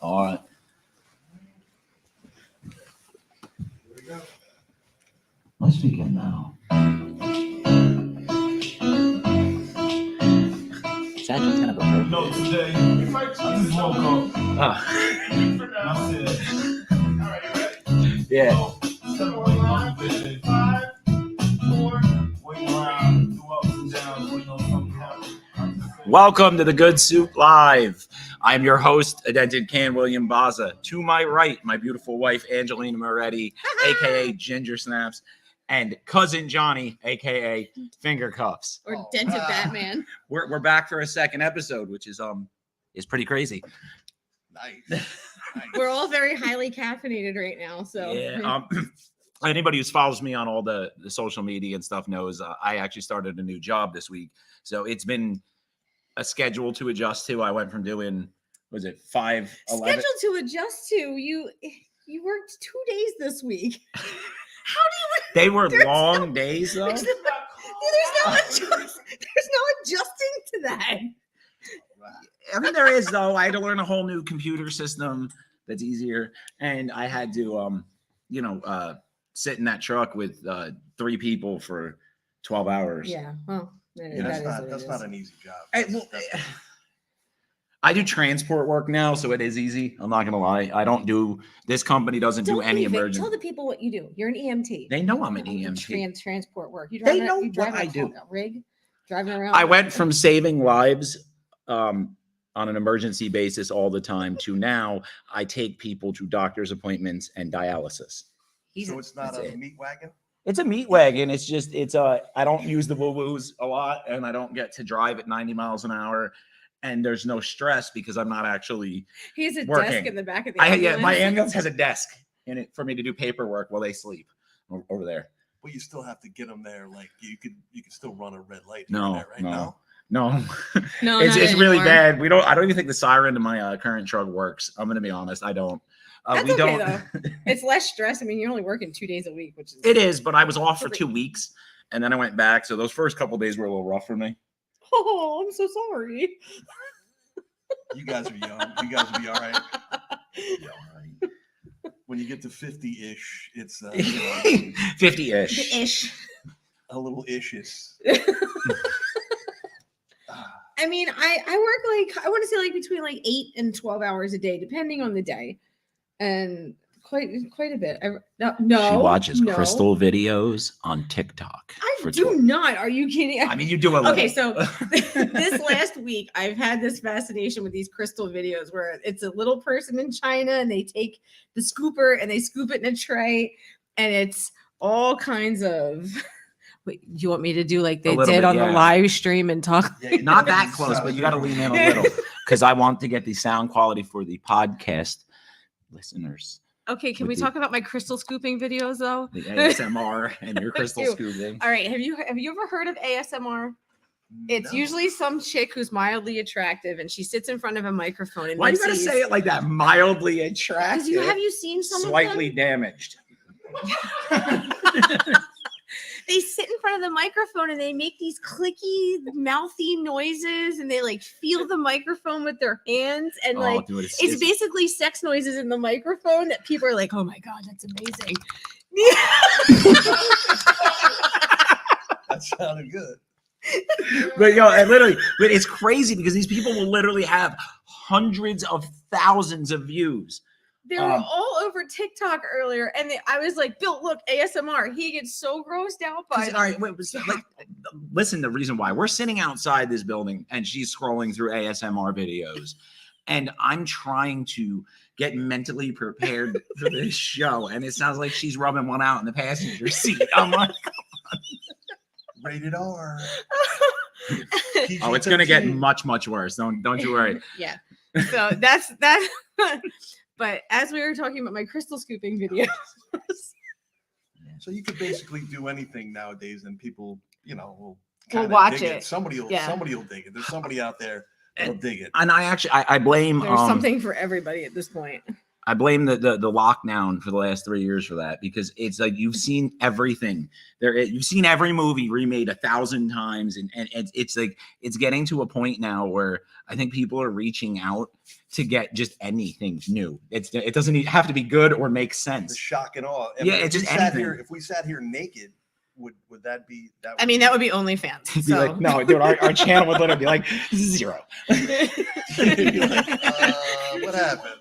All right. Here we go. Let's begin now. It's actually kind of a No, today I just woke up. Oh. For now. I said, all right, you ready? Yeah. So, 5, 4, waiting around, do ups and downs, waiting on something to happen. Welcome to the Good Soup Live. I'm your host, Dented Can, William Baza. To my right, my beautiful wife, Angelina Moretti, a.k.a. Ginger Snaps, and cousin Johnny, a.k.a. Finger Cuffs. Or Dented Batman. We're back for a second episode, which is pretty crazy. Nice. We're all very highly caffeinated right now. So Yeah. Anybody who follows me on all the social media and stuff knows I actually started a new job this week. So it's been a schedule to adjust to. I went from doing, was it 5, 11? scheduled to adjust to. You worked 2 days this week. How do you? They were There's long days though. There's no adjusting to that. I mean, there is though. I had to learn a whole new computer system that's easier, and I had to, sit in that truck with 3 people for 12 hours. Yeah. Well, That's not an easy job. I do transport work now, so it is easy. I'm not gonna lie. I don't do. This company doesn't do any emergency. Tell the people what you do. You're an EMT. They know I'm an EMT. Transport work. You They know what I do. Rig, driving around. I went from saving lives on an emergency basis all the time to now I take people to doctor's appointments and dialysis. So it's not a meat wagon? It's a meat wagon. It's just, I don't use the woo-woos a lot, and I don't get to drive at 90 miles an hour, and there's no stress because I'm not actually He has a working. desk in the back of the ambulance. Yeah, my ambulance has a desk in it for me to do paperwork while they sleep over there. Well, you still have to get them there. Like you could still run a red light. No, there, right? no. No, it's really anymore. bad. I don't even think the siren to my current truck works. I'm gonna be honest. I don't. That's we okay, don't. though. It's less stress. I mean, you're only working 2 days a week, which is. It is, but I was off for 2 weeks, and then I went back. So those first couple of days were a little rough for me. Oh, I'm so sorry. You guys are young. You guys will be all right. Yeah, all right. When you get to 50-ish, it's 50-ish. Ish. a little ishes. I mean, I work I want to say between 8 and 12 hours a day, depending on the day, and quite a bit. No, She watches no. crystal videos on TikTok. I do not. Are you kidding? I mean, you do a little. Okay, so this last week, I've had this fascination with these crystal videos where it's a little person in China and they take the scooper and they scoop it in a tray, and it's all kinds of. Wait, do you want me to do like they did on the live stream and talk? Yeah, not that close, but you got to lean in a little because I want to get the sound quality for the podcast listeners. Okay, can we talk about my crystal scooping videos though? The ASMR and your crystal do. scooping. All right, have you ever heard of ASMR? It's usually some chick who's mildly attractive, and she sits in front of a microphone. And Why you gotta say it like that? Mildly attractive. Because have you seen some slightly of them? damaged? They sit in front of the microphone and they make these clicky, mouthy noises, and they feel the microphone with their hands, and dude, it's basically sex noises in the microphone that people are like, "Oh my god, that's amazing." That sounded good. But it's crazy because these people will literally have hundreds of thousands of views. They were all over TikTok earlier, and I was like, "Bill, look, ASMR." He gets so grossed out by it. All right, listen. The reason why we're sitting outside this building and she's scrolling through ASMR videos, and I'm trying to get mentally prepared for this show, and it sounds like she's rubbing one out in the passenger seat. I'm like, rated R. Oh, it's gonna get much worse. Don't you worry. Yeah. So that's that. But as we were talking about my crystal scooping videos. So you could basically do anything nowadays, and people, will watch dig it. Somebody will dig it. There's somebody out there that'll dig it. And I blame. There's something for everybody at this point. I blame the lockdown for the last 3 years for that, because it's like you've seen everything there. You've seen every movie remade 1,000 times, and it's like it's getting to a point now where I think people are reaching out to get just anything new. It doesn't have to be good or make The sense. shock and awe. I Yeah, mean, it's if just we sat anything. here, if we sat here naked, would that be that? I mean, that would be OnlyFans. It'd be So. like, no, dude, our channel would literally be like 0. You'd be like, what happened?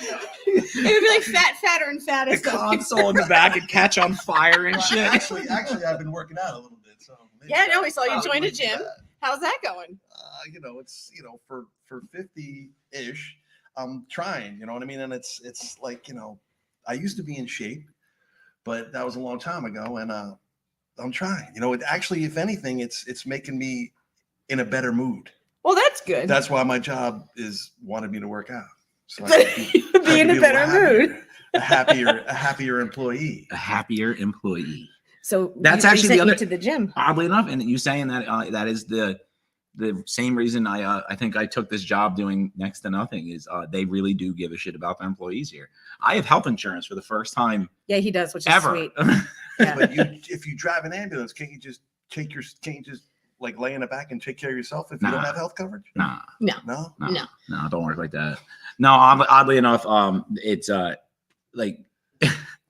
It would be like fatter and fatter. The console in the back would catch on fire and Well, shit. actually, I've been working out a little bit, so maybe Yeah, no, we saw you probably join a wouldn't be gym. bad. How's that going? It's for 50-ish, I'm trying, you know what I mean? And it's like, I used to be in shape, but that was a long time ago, and I'm trying. It actually, if anything, it's making me in a better mood. Well, that's good. That's why my job wanted me to work out. So I could Be in a better mood. A happier employee. A happier employee. So That's they actually sent the other you to the gym. Oddly enough, and you saying that that is the same reason I think I took this job doing next to nothing is they really do give a shit about their employees here. I have health insurance for the first time Yeah, he does, which is ever. sweet. Yeah. But if you drive an ambulance, can't you just like lay in the back and take care of yourself if you don't Nah. have health coverage? Nah, No. no, No. no, it don't work like that. No, oddly enough, it's like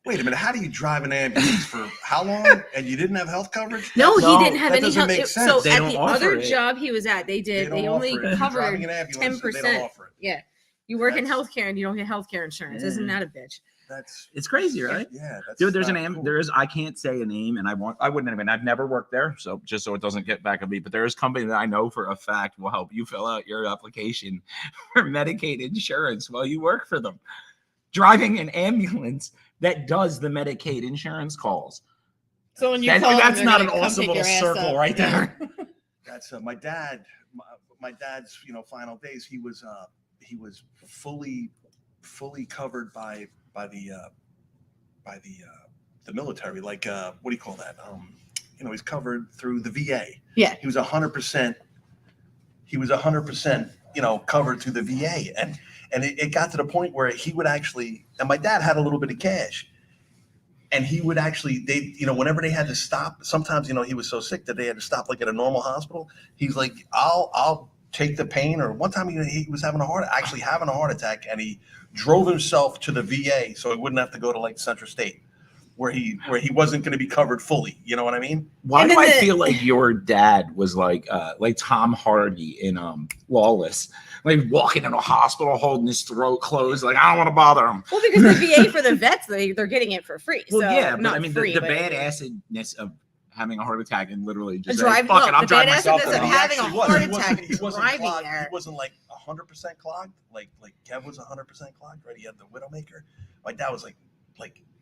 Wait a minute. How do you drive an ambulance for how long and you didn't have health coverage? No, No, he didn't have that any doesn't help. make So sense. They at don't the offer other it. job he was at, they don't only offer it. If you're driving covered an ambulance, they don't 10%. offer it. Yeah. You work in That's- healthcare and you don't get healthcare insurance. Isn't that a bitch? That's it's crazy, right? yeah. That's Dude, there's not cool. I can't say a name, and I wouldn't even. I've never worked there, so just so it doesn't get back at me. But there is a company that I know for a fact will help you fill out your application for Medicaid insurance while you work for them. Driving an ambulance that does the Medicaid insurance calls. So when you That's call them, that's they're not an gonna come awesome pick little your ass circle up. right there. That's my dad. My dad's final days. He was fully covered by the military. Like what do you call that? He's covered through the VA. Yeah. He was 100%. He was 100%. Covered through the VA, and it got to the point where he would actually. And my dad had a little bit of cash. And he would actually, whenever they had to stop, sometimes, he was so sick that they had to stop like at a normal hospital. He's like, I'll take the pain. Or one time he was having a heart attack, and he drove himself to the VA so he wouldn't have to go to like Central State, where he wasn't going to be covered fully. You know what I mean? Why And do then I the- feel like your dad was like Tom Hardy in Lawless, like walking in a hospital holding his throat closed, like I don't want to bother him. Well, because the VA for the vets, they're getting it for free. Well, so yeah, but not I mean free, the but badassedness of having a heart attack and literally just Drive- saying, fuck no, it, I'm the driving myself. badassedness of around. having a Actually was. heart He wasn't- attack he wasn't driving clogged. there. He wasn't like 100% clogged. Like Kev was 100% clogged, right? He had the Widowmaker. My dad was like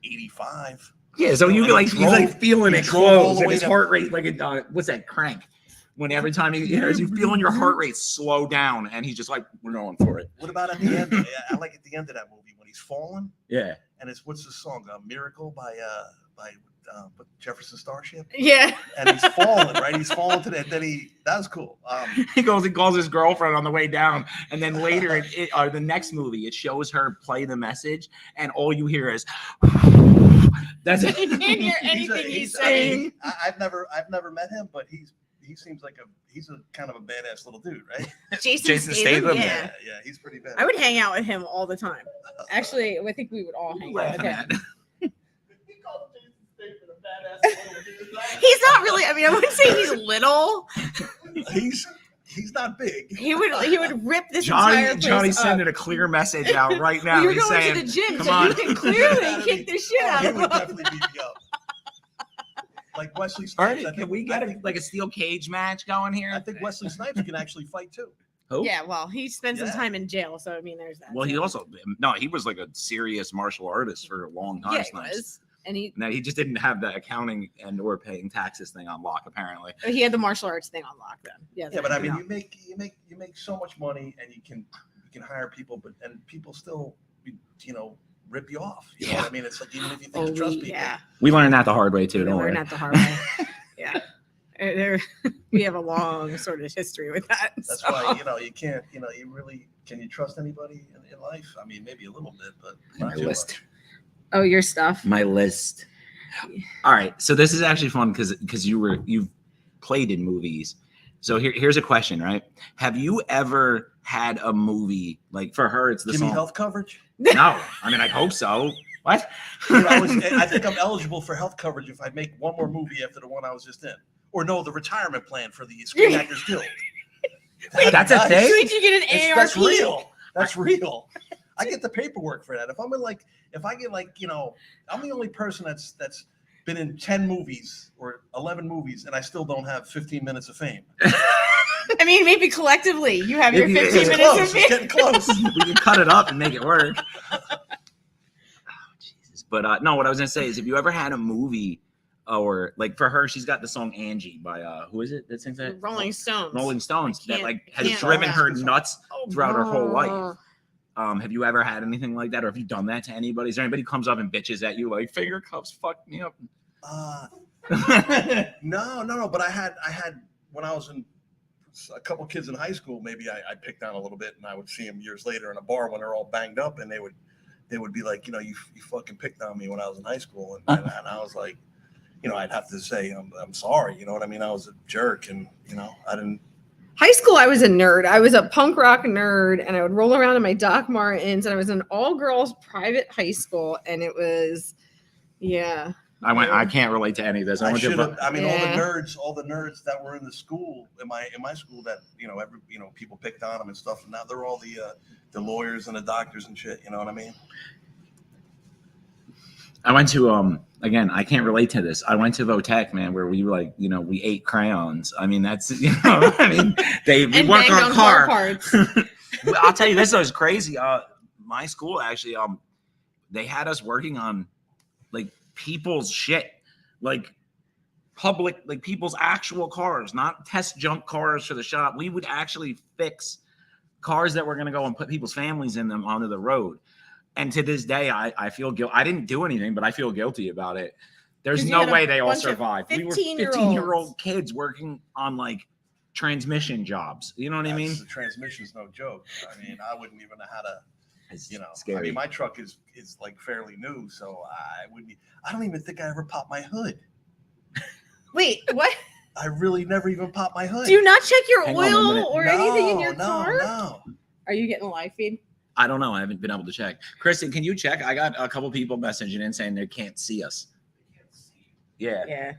85. Yeah, so you And like he he's like drove- feeling he it drove all close the and way his to- heart rate like what's that crank? When every time he hears you feeling your heart rate slow down and he's just like, we're going for it. What about at the end? I like at the end of that movie when he's falling, Yeah. and it's what's the song? Miracle by Jefferson Starship, Yeah. and he's falling, right? He's falling to that. That was cool. He goes and calls his girlfriend on the way down, and then later, the next movie, it shows her play the message, and all you hear is, "That's it." You can't hear anything he's saying. I've never met him, but he seems like he's a kind of a badass little dude, right? Jason Statham. Yeah. Yeah, he's pretty bad. I would hang out with him all the time. Actually, I think we would all hang out with Laughing him. at. He's not really. I mean, I wouldn't say he's little. He's not big. He would rip this entire place Johnny's up. sending a clear message out right now. We were He's going saying, to the gym, "Come so on." you can clearly kick the shit out He of would him. definitely beat me up. Like Wesley All Snipes. right, can we get a steel cage match going I here? think Wesley Snipes can actually fight too. Who? Yeah, well, he spent some Yeah. time in jail, so I mean, there's that. Well, he too. also he was like a serious martial artist for a long time. yeah, he Snipes. was, and he No, he just didn't have the accounting and or paying taxes thing on lock, apparently. had the martial arts thing on lock then. Yeah, Yeah, but I mean, Yeah. you make so much money, and you can hire people, and people still, rip you off. You know Yeah. what I mean? It's like even if you think you trust people. yeah, We learned that the hard way too. we Don't worry. learned that the hard way. Yeah, We have a long sort of history with that. That's so. why, you can't, you really, can you trust anybody in life? I mean, maybe a little bit, but My not too list. much. Oh, your stuff. My list. All right, so this is actually fun because you've played in movies. So here's a question, right? Have you ever had a movie like for her? It's the Give me song. health coverage? No, I mean I hope so. What? I think I'm eligible for health coverage if I make one more movie after the one I was just in. Or no, the retirement plan for the Screen Actors Guild. Wait, that's a thing? Did you get an ARP? That's real. That's real. I get the paperwork for that. If I get I'm the only person that's been in 10 movies or 11 movies, and I still don't have 15 minutes of fame. I mean, maybe collectively you have your Maybe 15 it's minutes of It's fame. getting close. We can cut it up and make it work. Oh, Jesus. But no, what I was gonna say is, if you ever had a movie, or like for her, she's got the song Angie by who is it that sings that? Rolling Stones. Rolling Stones that has can't driven her laugh. nuts throughout her whole life. Oh. Have you ever had anything like that, or have you done that to anybody? Is there anybody who comes up and bitches at you like finger cuffs fucked me up? No. But I had when I was in a couple kids in high school, maybe I picked on a little bit, and I would see them years later in a bar when they're all banged up, and they would be like, you fucking picked on me when I was in high school, and I was like, I'd have to say I'm sorry, you know what I mean? I was a jerk, and I didn't. High school, I was a nerd. I was a punk rock nerd, and I would roll around in my Doc Martens, and I was in an all-girls private high school, and it was, yeah. I can't relate to any of this. I should have. I mean, Yeah. all the nerds that were in the school in my school that people picked on them and stuff. And now they're all the lawyers and the doctors and shit. You know what I mean? I went to again, I can't relate to this. I went to Votech, man, where we we ate crayons. I mean, that's we And work banged on car parts. I'll tell you, this was crazy. My school actually, they had us working on like people's shit, like public, like people's actual cars, not test junk cars for the shop. We would actually fix cars that were going to go and put people's families in them onto the road. And to this day, I feel guilty. I didn't do anything, but I feel guilty about it. There's 'Cause you no had a way they all bunch of survived. We were 15-year-olds. 15-year-old kids working on like transmission jobs. You know what I mean? The transmission's no joke. I mean, I wouldn't even know how to. It's I scary. mean, my truck is like fairly new, so I don't even think I ever popped my hood. Wait, what? I really never even popped my hood. Do you not check your Hang on a minute. oil or anything in your car? No. Are you getting a live feed? I don't know. I haven't been able to check. Kristen, can you check? I got a couple people messaging in saying they can't see us. Yeah. Yeah.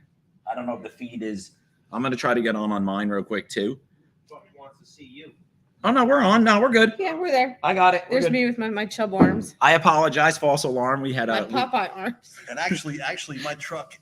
I don't know if the feed is. I'm going to try to get on mine real quick too. Wants to see you. Oh, no, we're on. No, we're good. Yeah, we're there. I got it. We're There's good. me with my chub arms. I apologize. False alarm. We had My a. Popeye arms. And actually, my truck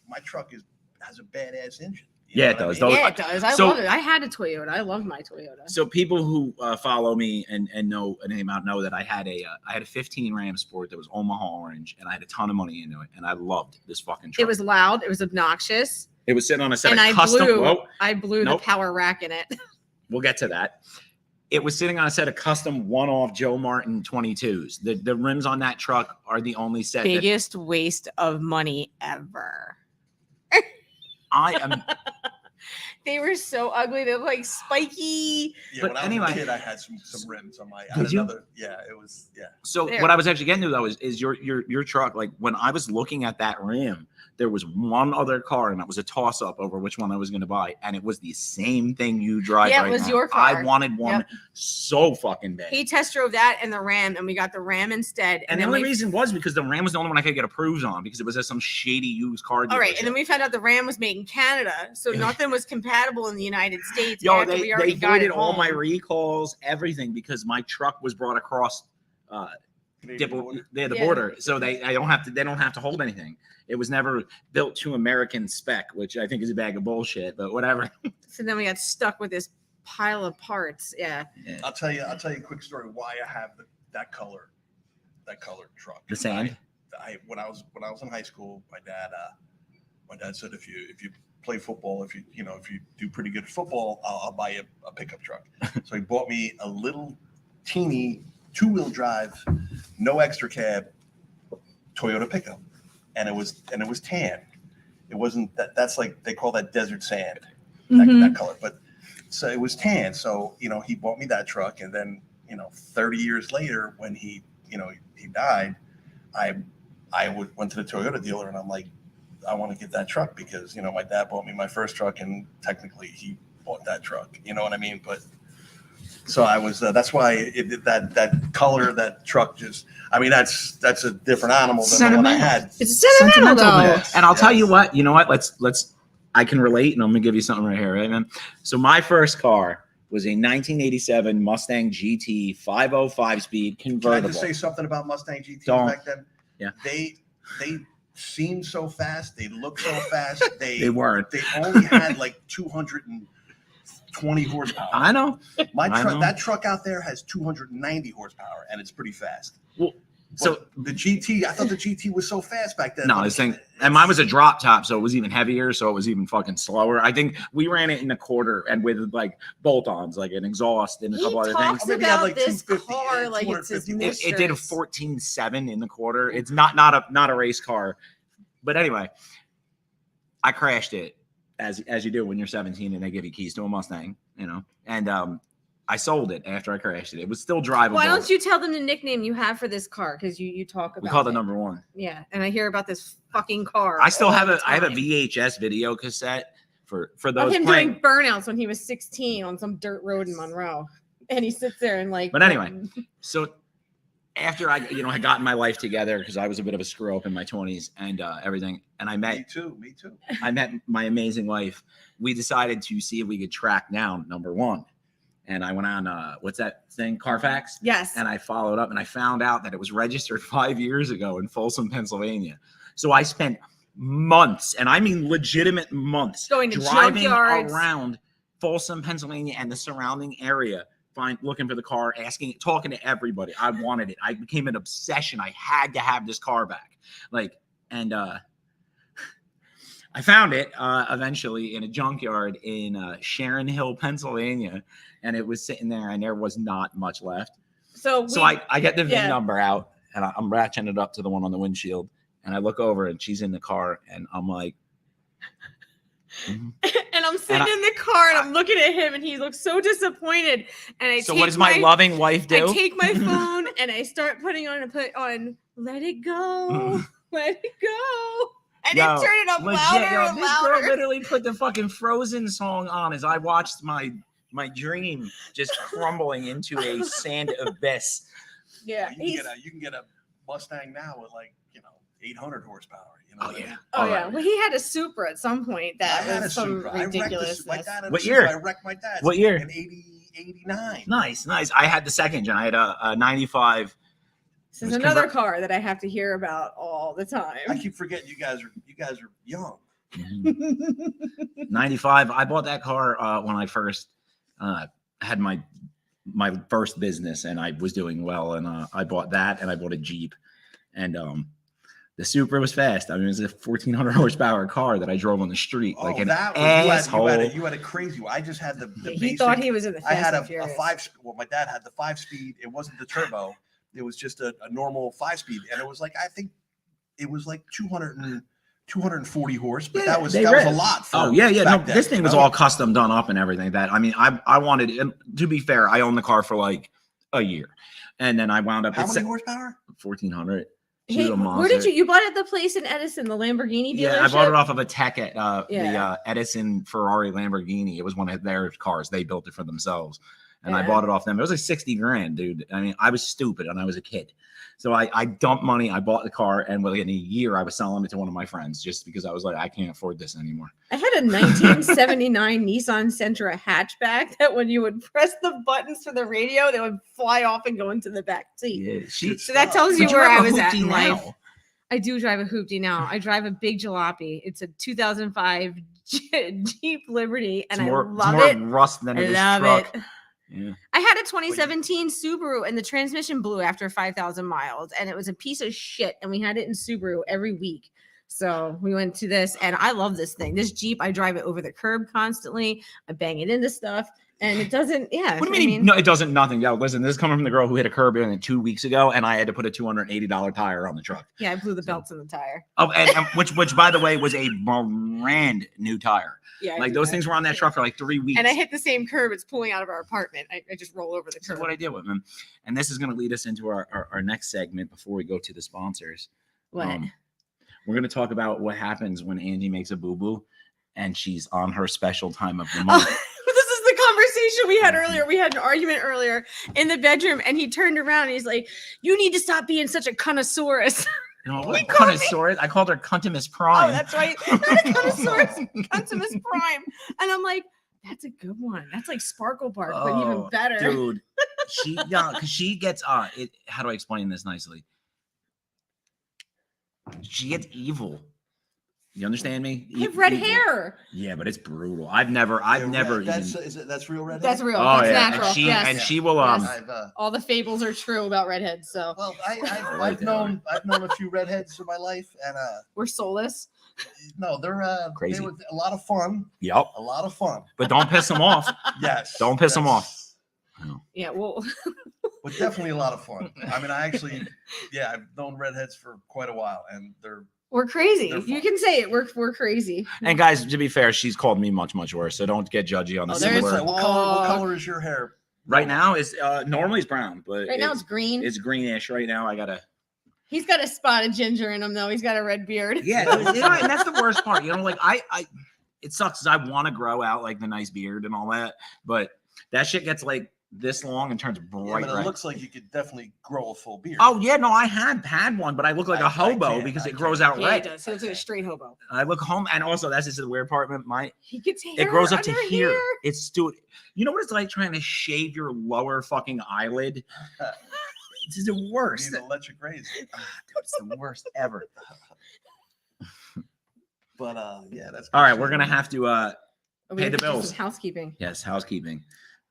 has a badass engine. Yeah, know it what I does. mean? Those- Yeah, it does. I so- love it. I had a Toyota. I love my Toyota. So people who follow me and know anything about know that I had a 15 Ram Sport that was Omaha orange, and I had a ton of money into it, and I loved this fucking truck. It was loud. It was obnoxious. It was sitting on a set And of I custom. blew. Whoa, I blew Nope. the power rack in it. we'll get to that. It was sitting on a set of custom one-off Joe Martin 22s. The rims on that truck are the only set that Biggest waste of money ever. I am. They were so ugly. They're like spiky. Yeah, But when I was anyway- a kid, I had some rims on my. I Did had you? Yeah, it was. Yeah. So There. what I was actually getting to though is your truck. Like when I was looking at that Ram, there was one other car, and it was a toss up over which one I was going to buy, and it was the same thing you drive. Yeah, it right was now. your I car. wanted one Yep. so fucking bad. He test drove that and the Ram, and we got the Ram instead. and the then only we, reason was because the Ram was the only one I could get approved on because it was at some shady used car dealership. all right, and then we found out the Ram was made in Canada, so nothing was compatible in the United States. Yo, after we they already got voided it all my home. recalls, everything because my truck was brought across Canadian border. the Yeah. border, so they don't have to hold anything. It was never built to American spec, which I think is a bag of bullshit, but whatever. So then we got stuck with this pile of parts. Yeah. I'll tell you a quick story why I have that color truck. The sand. When I was in high school, my dad said if you play football, if you do pretty good at football, I'll buy you a pickup truck. So he bought me a little teeny 2-wheel drive, no extra cab Toyota pickup, and it was tan. It wasn't that's like they call that desert sand. that color. But so it was tan. So, he bought me that truck. And then, 30 years later, when he died, I went to the Toyota dealer and I'm like, I want to get that truck because, my dad bought me my first truck and technically he bought that truck. You know what I mean? But so I was, that's why that color, that truck just, that's a different animal than the one I had. It's sentimental though. Yes, And I'll tell yes. you what, let's I can relate, and I'm gonna give you something right here, right, man? So my first car was a 1987 Mustang GT 505 speed Can I convertible. just say something about Mustang GTs Don't. back then? Yeah. They seemed so fast. They looked so fast. They weren't. They only had like 220 horsepower. I know. My I truck, know. that truck out there has 290 horsepower, and it's pretty fast. Well, so But the GT, I thought the GT was so fast back then. no, this thing, and mine was a drop top, so it was even heavier, so it was even fucking slower. I think we ran it in a quarter and with like bolt-ons, like an exhaust and a He couple other talks things. Maybe it had, about like, this 250, car like it's his 250. It did a mistress. 14.7 in the quarter. It's not a race car, but anyway, I crashed it as you do when you're 17 and they give you keys to a Mustang, and I sold it after I crashed it. It was still drivable. Why don't you tell them the nickname you have for this car? Because you talk about We call it it. number one. Yeah, and I hear about this fucking car. I still all have the I have a time. VHS video cassette for Of those him playing. doing burnouts when he was 16 on some dirt road in Monroe, and he sits there and like. But anyway. So after I had gotten my life together because I was a bit of a screw up in my 20s and everything, and I Me too. met my amazing wife. We decided to see if we could track down number one. And I went on, what's that thing? Carfax. Yes. And I followed up and I found out that it was registered 5 years ago in Folsom, Pennsylvania. So I spent months, and I mean legitimate months, Going to driving junkyards. around Folsom, Pennsylvania and the surrounding area, looking for the car, talking to everybody. I wanted it. I became an obsession. I had to have this car back. I found it eventually in a junkyard in Sharon Hill, Pennsylvania, and it was sitting there, and there was not much left. So I get the VIN yeah. number out, and I'm ratcheting it up to the one on the windshield, and I look over, and she's in the car, and I'm like, and I'm sitting in the car, and I'm looking at him, and he looks so disappointed. And so what does my loving wife do? I take my phone and I start put on "Let It Go, Let It Go." And Yo, it turned it up legit, louder yo, and this girl louder. literally put the fucking Frozen song on as I watched my dream just crumbling into a sand abyss. Yeah. You can get a Mustang now with 800 horsepower. Oh yeah. Oh yeah. Well, he had a Supra at some point I that had was a some Supra. I wrecked ridiculousness. my dad had a What Supra. year? I wrecked my dad. What year? In 89. Nice. I had the second gen. I had a 95. This is was another car that I have to hear about all the time. I keep forgetting you guys are young. 95. I bought that car when I first had my first business, and I was doing well, and I bought that, and I bought a Jeep, and the Supra was fast. I mean, it was a 1,400 horsepower car that I drove on the street like an asshole. You had a crazy one. I just had the he basic, thought he was in the Fast I had and a Furious. 5. Well, my dad had the 5-speed. It wasn't the turbo. It was just a normal 5-speed, and it was I think it was 240 horse, but that was a lot. Oh yeah. No, back then, this thing was all custom done up and everything. I wanted it. To be fair, I owned the car for a year, and then I wound up. How many horsepower? 1,400. Hey, where did you bought it at the place in Edison, the Lamborghini dealership? Yeah, I bought it off of a tech at the Edison Ferrari Lamborghini. It was one of their cars. They built it for themselves. And I bought it off them. It was $60,000, dude. I mean, I was stupid and I was a kid. So I dumped money. I bought the car, and within a year, I was selling it to one of my friends just because I was like, I can't afford this anymore. I had a 1979 Nissan Sentra hatchback that when you would press the buttons for the radio, they would fly off and go into the back seat. Yeah, So that tells you But where have I a was at hoopty in life. now. I do drive a hoopty now. I drive a big jalopy. It's a 2005 Jeep Liberty, and It's more, I love it's it. more rust than I it is love truck. it. Yeah. I had a 2017 Subaru, and the transmission blew after 5,000 miles, and it was a piece of shit. And we had it in Subaru every week. So we went to this, and I love this thing. This Jeep, I drive it over the curb constantly. I bang it into stuff. And it doesn't, yeah. What do you mean? No, it doesn't. Nothing. Yeah, listen, this is coming from the girl who hit a curb in 2 weeks ago, and I had to put a $280 tire on the truck. Yeah, I blew the belts in the tire. Oh, and which by the way was a brand new tire. Yeah, Like those things were on that truck for like 3 weeks. And I hit the same curb. It's pulling out of our apartment. I just roll over the This is curb. what I deal with, man. And this is going to lead us into our next segment before we go to the sponsors. What? We're going to talk about what happens when Angie makes a boo-boo and she's on her special time of the month. This is the conversation we had earlier. We had an argument earlier in the bedroom, and he turned around and he's like, "You need to stop being such a connoissaurus." You know, what connoisseur? I called her Cuntimus Prime. Oh, that's right. Not a connoissaurus, Cuntimus Prime. And I'm like, that's a good one. That's like Sparkle Bark, but even better. Dude, because she gets it. How do I explain this nicely? She gets evil. You understand me? I have red hair. Yeah, but it's brutal. I've never. That's real redhead. That's real. Oh That's yeah, natural. and she will. Yes. All the fables are true about redheads. So Well, I've known a few redheads in my life, and we're soulless. no, they're Crazy. They were a lot of fun. Yep. A lot of fun. But don't piss them off. Yes. Don't piss them off. Yeah. Well. But definitely a lot of fun. I mean, I've known redheads for quite a while, and We're crazy. They're You fun. can say it. We're crazy. And guys, to be fair, she's called me much worse. So don't get judgy on the there's similar. what color is your hair? Right now is normally it's brown, but Right now it's green. It's greenish right now. I gotta. He's got a spot of ginger in him though. He's got a red beard. Yeah, and that's the worst part. You know, like I it sucks because I want to grow out like the nice beard and all that, but that shit gets like this long and turns bright But it red. looks like you could definitely grow a full beard. Oh yeah, no, I had one, but I look like a hobo because it grows out Yeah, he red. does. He looks like a straight hobo. I look home, and also that's just the weird part. He gets hair. It grows up to under here. here. It's dude. You know what it's like trying to shave your lower fucking eyelid? It's the worst. Need electric razor. Dude, it's the worst ever. But yeah, that's All right. We're gonna have to We pay have the to do some bills. housekeeping. Yes, housekeeping.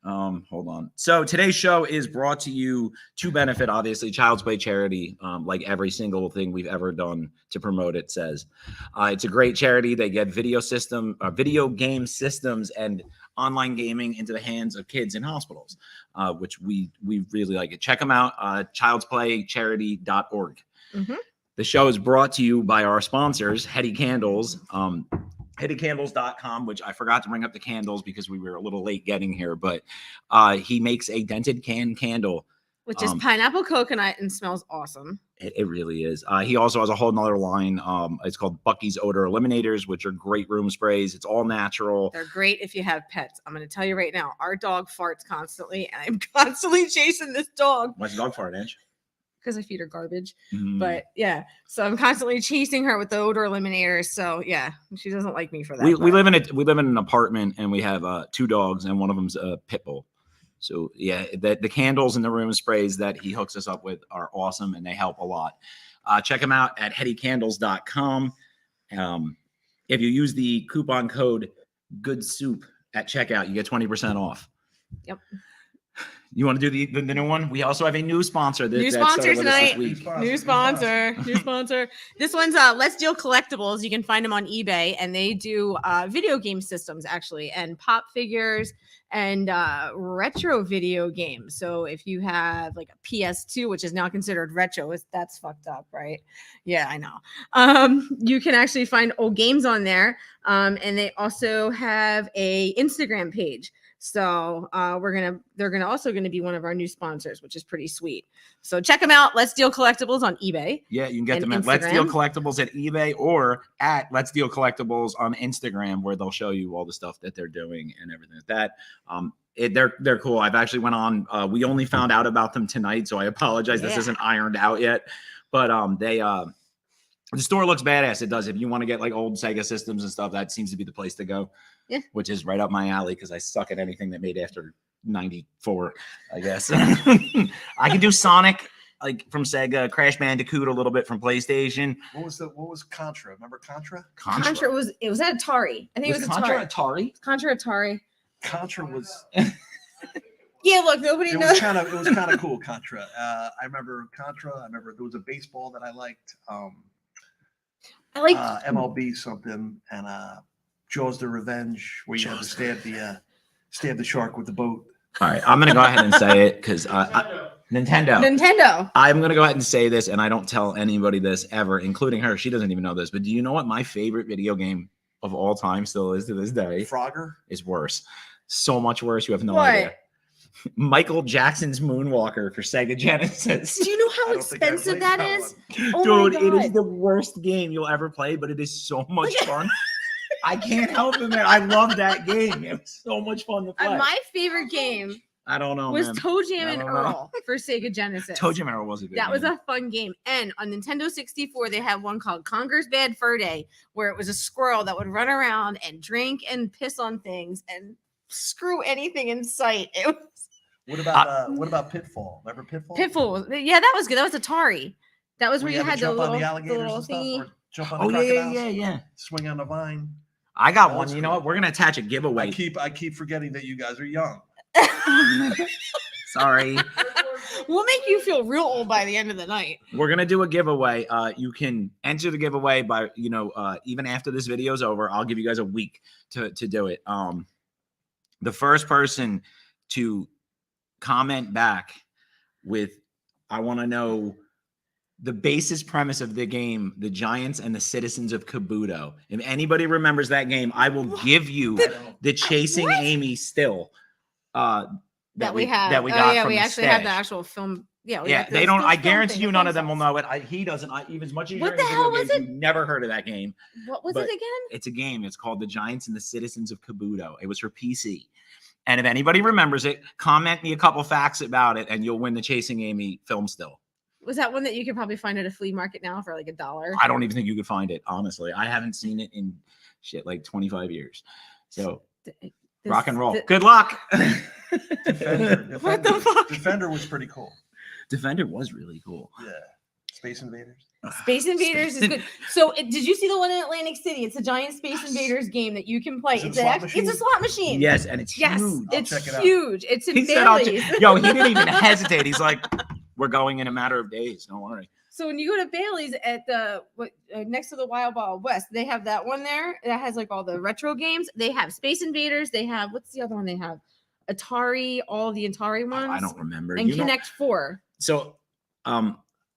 Hold on. So today's show is brought to you to benefit, obviously, Child's Play charity. Like every single thing we've ever done to promote it says, it's a great charity. They get video game systems, and online gaming into the hands of kids in hospitals, which we really like it. Check them out. childsplaycharity.org. Mm-hmm. The show is brought to you by our sponsors, Hetty Candles. HettyCandles.com, which I forgot to bring up the candles because we were a little late getting here, but he makes a Dented Can candle. Which is pineapple coconut and smells awesome. It really is. He also has a whole nother line. It's called Bucky's Odor Eliminators, which are great room sprays. It's all natural. They're great if you have pets. I'm going to tell you right now, our dog farts constantly, and I'm constantly chasing this dog. Why's the dog fart, Ange? Because I feed her garbage. Mm. But yeah, so I'm constantly chasing her with the odor eliminators. So yeah, she doesn't like me for that. we but- live in an apartment, and we have 2 dogs, and one of them's a pit bull. So yeah, the candles and the room sprays that he hooks us up with are awesome, and they help a lot. Check them out at HettyCandles.com. If you use the coupon code Good Soup at checkout, you get 20% off. Yep. You want to do the new one? We also have a new sponsor. New that started sponsor with us this tonight. week. New sponsor. New sponsor. This one's Let's Deal Collectibles. You can find them on eBay, and they do video game systems actually, and pop figures and retro video games. So if you have like a PS2, which is now considered retro, that's fucked up, right? Yeah, I know. You can actually find old games on there, and they also have a Instagram page. So they're also gonna be one of our new sponsors, which is pretty sweet. So check them out. Let's Deal Collectibles on eBay. Yeah, you can get and them at Let's Deal Instagram. Collectibles at eBay or at Let's Deal Collectibles on Instagram, where they'll show you all the stuff that they're doing and everything like that. They're cool. I've actually went on. We only found out about them tonight, so I apologize. This Yeah. isn't ironed out yet, but the store looks badass. It does. If you want to get like old Sega systems and stuff, that seems to be the place to go. Yeah. Which is right up my alley because I suck at anything that made after 94, I guess. I can do Sonic, like from Sega, Crash Bandicoot a little bit from PlayStation. What was Contra? Remember Contra? Contra was at Atari. I think it was Contra Atari. Atari? Contra Atari. Contra was Yeah, look, nobody it knows. was kind of cool. Contra. I remember Contra. I remember there was a baseball that I liked. I like MLB something and Jaws the Revenge, where you had to Stab the shark with the boat. All right, I'm gonna go ahead and say it because Nintendo. Nintendo. I'm gonna go ahead and say this, and I don't tell anybody this ever, including her. She doesn't even know this. But do you know what my favorite video game of all time still is to this day? Frogger. Is worse. So much worse. You have no What? idea. Michael Jackson's Moonwalker for Sega Genesis. Do you know I how don't think I expensive played that that is? one. Oh Dude, my it is God. the worst game you'll ever play, but it is so much fun. I can't help it, man. I love that game. It was so much fun to play. My favorite game I don't know, was man. Toe I Jam and don't know. Earl for Sega Genesis. Toe Jam Earl was a good That game. was a fun game. And on Nintendo 64, they had one called Conker's Bad Fur Day, where it was a squirrel that would run around and drink and piss on things and screw anything in sight. It was What about Pitfall? Remember Pitfall? Pitfall. Yeah, that was good. That was Atari. That was where you to had the jump on little, the the alligators little and stuff, thingy. or jump on the Oh yeah, crocodiles, yeah. swing on the vine. I got That one. was You know cool. what? We're gonna attach a giveaway. I keep forgetting that you guys are young. Sorry. We'll make you feel real old by the end of the night. We're gonna do a giveaway. You can enter the giveaway by even after this video is over. I'll give you guys a week to do it. The first person to comment back with, I want to know the basis premise of the game, the Giants and the Citizens of Kabuto. If anybody remembers that game, I will give you the Chasing What? Amy still. That we have. That we Oh, got yeah, from we the actually have the stash. actual film. Yeah, we Yeah, got they the don't. still I film guarantee thing, you, the none film of them will songs. know it. He doesn't. Even as much as What you're the into hell video was games, you've never heard of that game. What was But- it again? It's a game. It's called The Giants and the Citizens of Kabuto. It was for PC. And if anybody remembers it, comment me a couple facts about it, and you'll win the Chasing Amy film still. Was that one that you could probably find at a flea market now for like $1? I don't even think you could find it, honestly. I haven't seen it in like 25 years. So rock and roll. Good luck. Defender. What the fuck? Defender was pretty cool. Defender was really cool. Yeah. Space Invaders. Space Invaders is good. So, did you see the one in Atlantic City? It's a giant Space Invaders game that you can play. Is it a It's, slot it's a machine? slot machine. Yes, and it's Yes, huge. I'll it's check it out. huge. It's in He said, I'll Bailey's. Yo, he didn't even hesitate. He's like, we're going in a matter of days. Don't worry. So when you go to Bailey's at the next to the Wild Wild West, they have that one there that has like all the retro games. They have Space Invaders. They have what's the other one they have? Atari, all the Atari ones. I don't remember. And You know- Connect 4. So,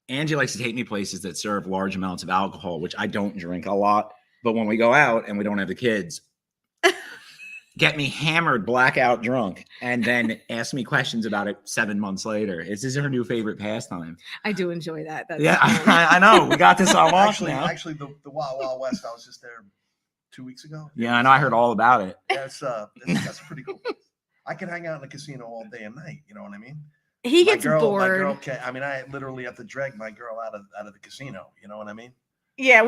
Angie likes to take me places that serve large amounts of alcohol, which I don't drink a lot. But when we go out and we don't have the kids, get me hammered, blackout drunk, and then ask me questions about it 7 months later. This is her new favorite pastime. I do enjoy that. That's Yeah, fun. I know. We got this on lock now. Actually, the Wild Wild West. I was just there 2 weeks ago. Yeah, I know. I heard all about it. That's pretty cool. I can hang out in the casino all day and night. You know what I mean? He My gets girl bored. I mean, I literally have to drag my girl out of the casino. You know what I mean? Yeah,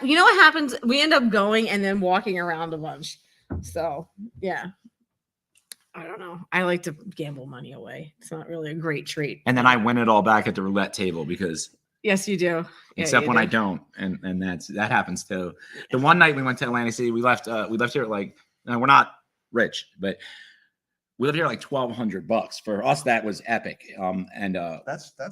you know what happens? We end up going and then walking around a bunch. So yeah, I don't know. I like to gamble money away. It's not really a great treat. And then I win it all back at the roulette table because Yes, you do. Yeah, except you when do. I don't, and that happens too. The one night we went to Atlantic City, we left here at like, we're not rich, but we lived here like $1,200 for us. That was epic. That was That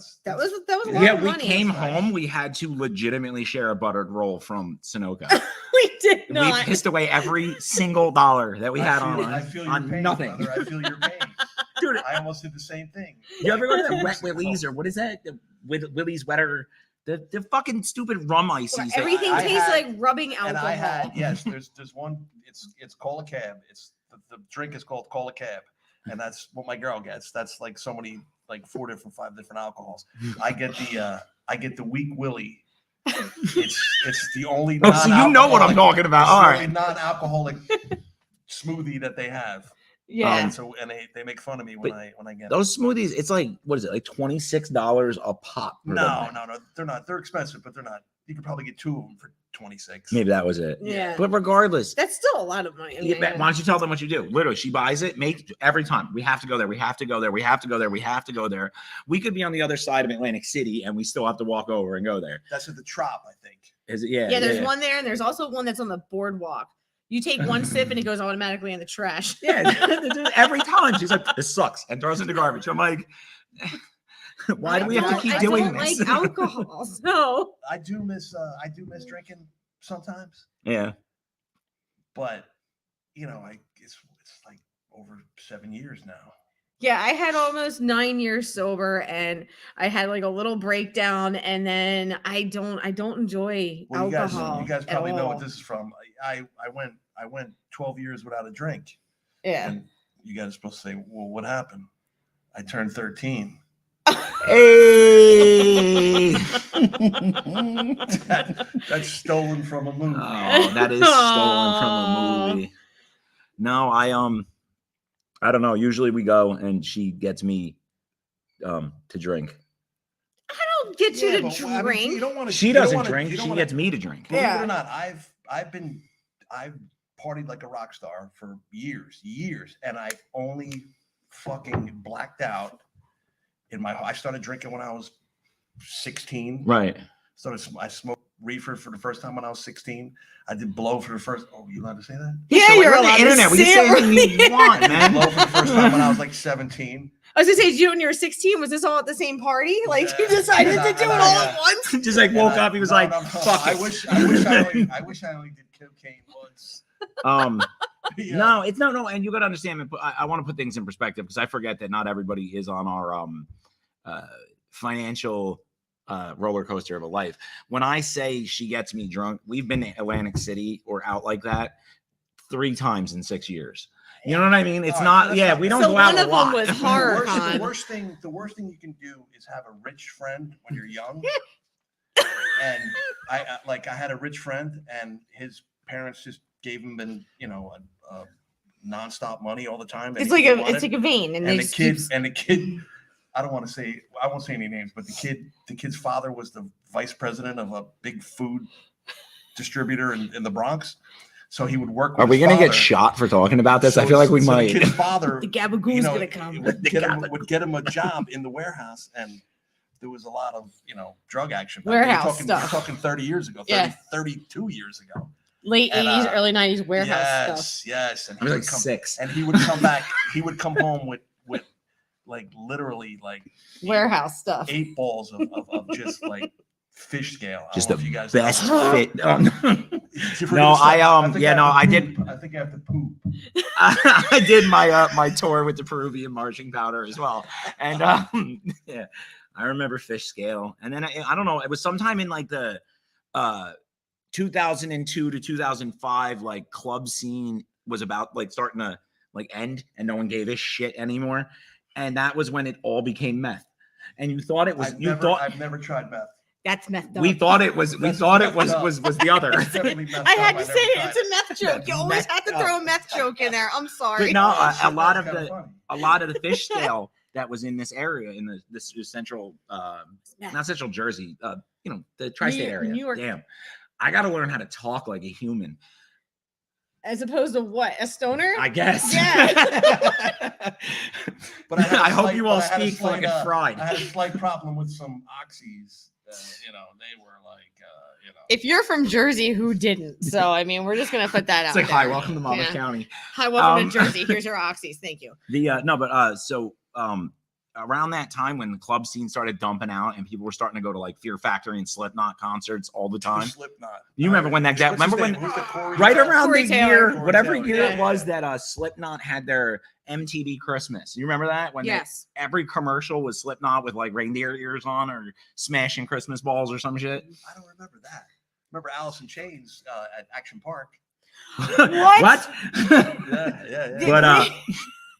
was a lot Yeah, of we money. came That's nice. home. We had to legitimately share a buttered roll from Sunoco. We did We not. pissed away every single dollar that we had I feel your on pain, nothing. brother. I feel your pain. Dude, I almost did the same thing. you ever go to the Wet Years ago. Willie's or what is that? The Willie's Wetter, the fucking stupid rum ices. Where that- everything I tastes had- like rubbing And I had alcohol. yes. There's one. It's call a cab. It's the drink is called call a cab, and that's what my girl gets. That's like so many like 5 different alcohols. I get the weak Willie. It's the only. Oh, so you know what I'm non-alcoholic- talking about. it's All the right. only non-alcoholic smoothie that they have. Yeah. So they make fun of me But when I get Those smoothies, it's like, what is it? Like $26 a pop. for No, them. no, they're not. They're expensive, but they're not. You could probably get 2 of them for 26. Maybe that was it. Yeah. But regardless, That's still a lot of money. I mean, why don't you tell them what you do? Literally, she buys it, every time. We have to go there. We have to go there. We have to go there. We have to go there. We could be on the other side of Atlantic City and we still have to walk over and go there. That's at the Trop, I think. Is it? Yeah. Yeah, there's one there, and there's also one that's on the boardwalk. You take one sip, and it goes automatically in the trash. Yeah, every time she's like, "This sucks," and throws it in the garbage. I'm like, "Why do we have to keep doing I don't this?" like alcohol, so I do miss drinking sometimes, Yeah, but you know, it's like over 7 years now. Yeah, I had almost 9 years sober, and I had like a little breakdown, and then I don't enjoy Well, alcohol. you guys at probably know what all. this is from. I went 12 years without a drink, Yeah. and you guys are supposed to say, "Well, what happened?" I turned 13. Hey. That's stolen from a movie. Oh, that is stolen from a movie. No, I don't know. Usually we go and she gets me to drink. I don't get you to but, drink. I mean, you don't want to. She doesn't drink. She gets me to drink. Believe it Yeah. or not, I've partied like a rock star for years, and I've only fucking blacked out in my. I started drinking when I was 16. Right. I smoked reefer for the first time when I was 16. I did blow for the first. Oh, you allowed to say that? Yeah, So you're we're on the allowed internet. to We can say it anything you want, man. Blow for the first time when I was like 17. I was gonna say, you when you were 16, was this all at the same party? Like you Yeah. decided And to I- do it and all I, at once? Just like woke up, he was No, like, no, no. "Fuck I it." wish I only did cocaine once. Yeah. No, it's no. And you got to understand. I want to put things in perspective because I forget that not everybody is on our financial roller coaster of a life. When I say she gets me drunk, we've been to Atlantic City or out like that 3 times in 6 years. You know what I mean? It's All right, not. so that's Yeah, not we bad. don't So go out one a of them lot. was hard, The Con. worst thing you can do is have a rich friend when you're young. And I had a rich friend, and his parents just gave him nonstop money all the time. It's like anything he it's like wanted. a vein, and, and they the just kid keeps- and the kid. I won't say any names, but the kid's father was the vice president of a big food distributor in the Bronx. So he would work with Are we his gonna get father. shot for talking about this? I So- feel like we so might. The kid's father, the gabagoo's gonna come. would get him a job in the warehouse, and there was a lot of drug action. back then. Warehouse You're stuff. talking 30 years ago, 32 years ago. Late And, 80s, early 90s warehouse stuff. Yes. And I was he like would come, 6. and he would come back. He would come home with like literally like Warehouse stuff. 8 balls of just like fish scale. I Just don't the know if you guys best know. fit. You forget No, to say- think yeah, I no, have to I did. poop. I think I have to poop. I did my tour with the Peruvian marching powder as well, and yeah, I remember fish scale. And then I don't know, it was sometime in like the 2002 to 2005, like club scene was about like starting to like end, and no one gave a shit anymore, and that was when it all became meth. And you thought it was I've never tried meth. That's messed up. we thought it was That's the other. It's definitely messed I up. had to never say it. tried It's a meth joke. You always have to Messed throw a meth joke in there. I'm sorry. But no, Oh, shit, a lot that's of kinda the funny. a lot of the fish scale that was in this area, in this central, not central Jersey, the tri-state area. New York. Damn, I got to learn how to talk like a human. As opposed to what? A stoner? I guess. Yeah. But I had a I hope slight- you but all I had a speak slight, fucking fried. I had a slight problem with some oxys. They were like, If you're from Jersey, who didn't? So, I mean, we're just going to put that out It's like, there. hi, welcome to Monmouth Yeah. County. Hi, welcome Um, to Jersey. Here's your oxys. Thank you. So around that time when the club scene started dumping out and people were starting to go to like Fear Factory and Slipknot concerts all the time. Slipknot. You remember when that guy? What's his Remember when? name? Who's the Corey Right guy? around Corey the Taylor. year, Corey whatever Taylor, year yeah. it was that Slipknot had their MTV Christmas. You remember that when Yes. every commercial was Slipknot with like reindeer ears on or smashing Christmas balls or some shit? I don't remember that. Remember Alice in Chains at Action Park? What? Yeah. But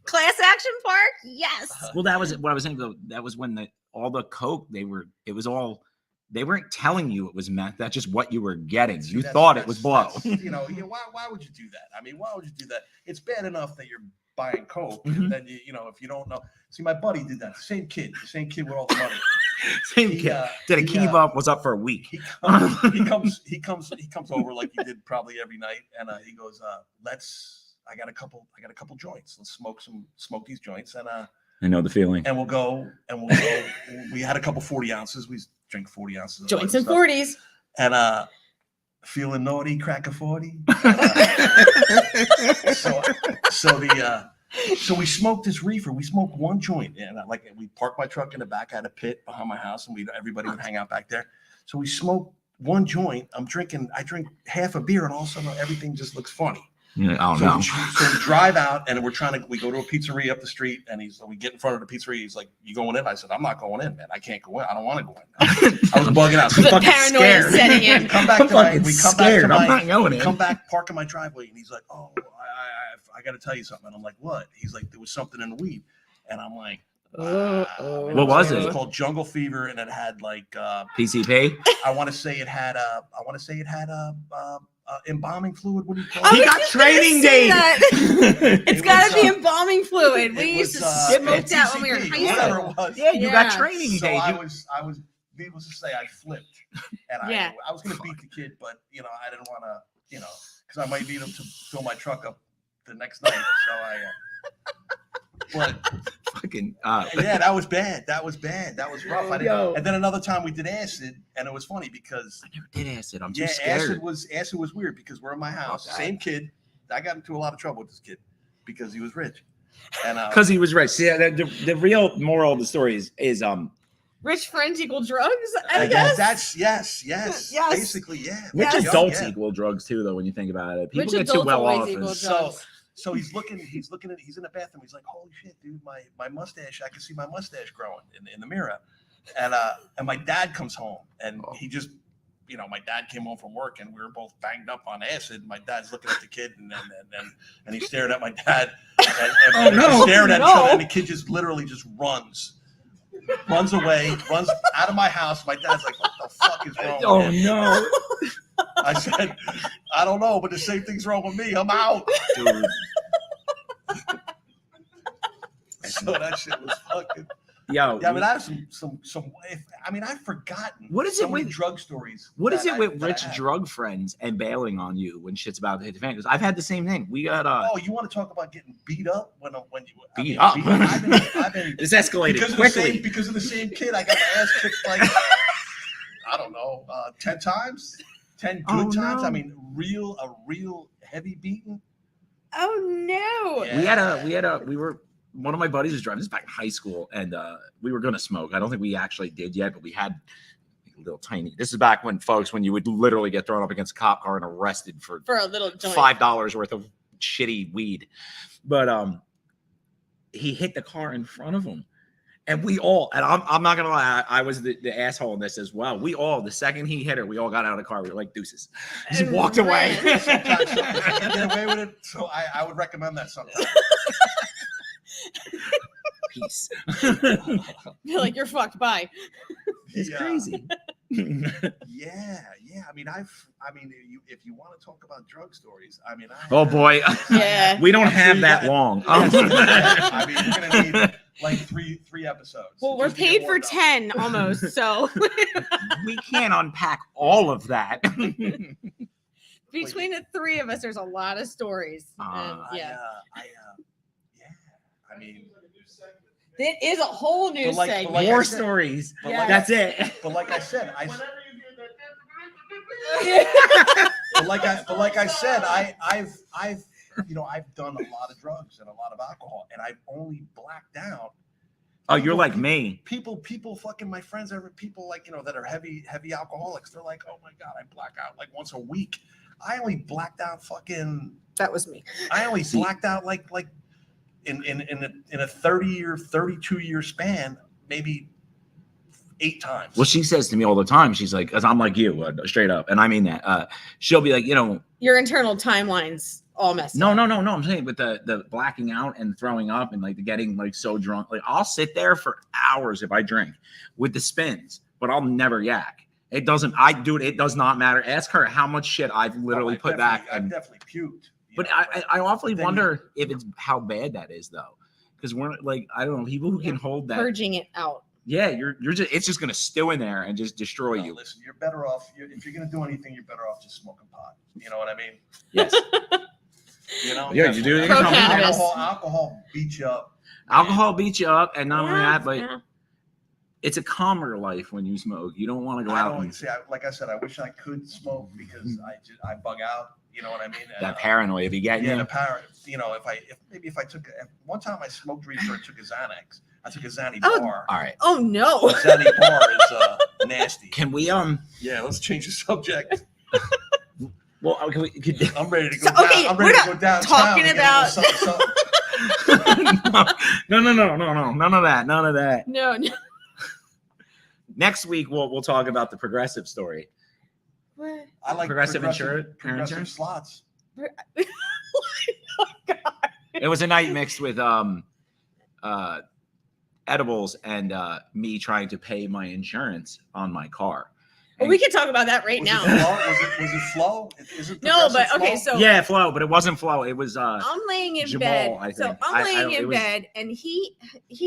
Class Action Park? Yes. well, that was what I was saying though. That was when all the coke they weren't telling you it was meth. That's just what you were getting. See, You that's- thought it was blow. Why would you do that? I mean, why would you do that? It's bad enough that you're buying coke, Mhm. and then if you don't know. See, my buddy did that. The same kid with all the money. Same He, kid. Did a key bump, was up for a week. He comes over like he did probably every night, and he goes, I got a couple joints. Let's smoke these joints, and I know the feeling. we'll go. We had a couple 40 ounces. We drink 40 ounces. of Joints light and stuff. 40s. And feeling naughty, crack a 40. So we smoked this reefer. We smoked one joint, and we parked my truck in the back. I had a pit behind my house, and everybody would hang out back there. So we smoked one joint. I drink half a beer, and all of a sudden everything just looks funny. Oh So, no. so we drive out and we go to a pizzeria up the street and we get in front of the pizzeria. He's like, "You going in?" I said, "I'm not going in, man. I can't go in. I don't want to go in." I was bugging out. So The fucking paranoia scared. setting in. come back to my, we come back to I'm not my, going we in. come back, park in my driveway, and he's like, "Oh, I got to tell you something." And I'm like, "What?" He's like, "There was something in the weed," and I'm like, Uh-oh. What was It it? was called Jungle Fever, and it had like PCP. I want to say it had embalming fluid. What do you call I it? He was got just gonna training say day. that. It's It got to was, be embalming fluid. it We used to was, smoke that when we were in PCP, high whatever school. it was. Yeah, you Yeah. got training So day. I was needless to say, I flipped, and Yeah. I was gonna beat the kid, but I didn't want to, because I might need him to fill my truck up the next night. So but Fucking. yeah, that was bad. That was bad. That was rough. Yo. And then another time we did acid, and it was funny because I never did acid. I'm too yeah, scared. acid was weird because we're in my house. Okay. Same kid. I got into a lot of trouble with this kid because he was rich, and Because he was rich. See, the real moral of the story is Rich friends equal drugs, I guess. that's yes, Yes. basically yeah. rich Yes. adults Yeah. equal drugs too, though. When you think about it, people Rich get too adults well always off. equal and- drugs. So he's looking at he's in the bathroom. He's like, "Holy shit, dude, my mustache! I can see my mustache growing in the mirror." And my dad comes home, and he just, my dad came home from work, and we were both banged up on acid. My dad's looking at the kid, and he stared at my dad, and no. stared at each No. other, and the kid just literally just runs away, runs out of my house. My dad's like, "What the fuck is wrong?" Oh with him? no, I said, "I don't know, but the same thing's wrong with me. I'm out." dude. So that shit was fucking. Yo, Yeah, I mean, I have some. I've forgotten. What is so it many with- drug stories? what is that it with that I rich have. drug friends and bailing on you when shit's about to hit the fan? Because I've had the same thing. We got Oh, you want to talk about getting beat up when you Beat up? I've been this escalated because quickly. because of the same kid. I got my ass kicked like I don't know, 10 times, 10 good Oh, times. no. I mean, a real heavy beating. Oh no. Yeah. We were one of my buddies was driving this back in high school, and we were gonna smoke. I don't think we actually did yet, but we had a little tiny. This is back when you would literally get thrown up against a cop car and arrested for For a little joint. $5 worth of shitty weed. But he hit the car in front of him. And we all, and I'm not gonna lie, I was the asshole in this as well. We all, the second he hit her, we all got out of the car. We were like, deuces. Just And walked away. ran. Sometimes if I can get away with it, so I would recommend that sometimes. Peace. You're like, you're fucked. Bye. It's Yeah. crazy. Yeah. I mean, if you want to talk about drug stories, I mean, Oh boy. Yeah. We don't I'm sure have you that got- long. I mean, you're gonna need like three episodes. Well, we're just to get paid for warmed up. 10 almost. So We can't unpack all of that. between the three of us, there's a lot of stories. And, Yeah. yeah. I mean, It is a whole new But like- but segment. like I More said- stories. but Yeah. like, That's it. but like I said, Yeah. but like I said, I've done a lot of drugs and a lot of alcohol, and I've only blacked out. Oh, you're like me. People, fucking my friends, people like that are heavy alcoholics. They're like, "Oh my god, I black out like once a week." I only blacked out fucking. That was me. I only See- blacked out like in a 32-year span, maybe 8 times. Well, she says to me all the time, she's like, because I'm like you, straight up. And I mean that. She'll be like, Your internal timeline's all messed no, up. no, no, no. I'm saying with the blacking out and throwing up and like the getting like so drunk. Like I'll sit there for hours if I drink with the spins, but I'll never yak. It doesn't, it does not matter. Ask her how much shit I've literally put back. I've definitely puked. But I awfully Then wonder if it's how bad that is though. Because we're like, I don't know, people who can hold that. Purging it out. Yeah, you're just it's just gonna stew in there and just destroy you. Listen, you're better off. If you're gonna do anything, you're better off just smoking pot. You know what I mean? Yes. Yeah, you do. Pro cannabis. Alcohol beats you up. Alcohol beats you up, and not only Yeah, that, but yeah. it's a calmer life when you smoke. You don't want to go I out don't and see. Like I said, I wish I could smoke because I bug out. You know what I mean? And, that paranoia be getting Yeah, you. the parrot. If I took one time I smoked weed or took a Xanax. I took a Xanny Oh. bar. All right. Oh no. Xanny bar is nasty. Can we Yeah, let's change the subject. Well, could, I'm ready to go So, down. okay, I'm we're ready to not go downtown. talking and get a little about- something, something. no, none of that, none of that. No. Next week we'll talk about the Progressive story. What? I like Progressive insurance? Progressive slots. It was a night mixed with edibles and me trying to pay my insurance on my car. Well, we can talk about that right Was now. It flow? Was it flow? Is it No, but Progressive okay, flow? so Yeah, Flow, but it wasn't Flow. It was I'm laying in Jamal, bed. I So think. I'm laying it in was- bed, and he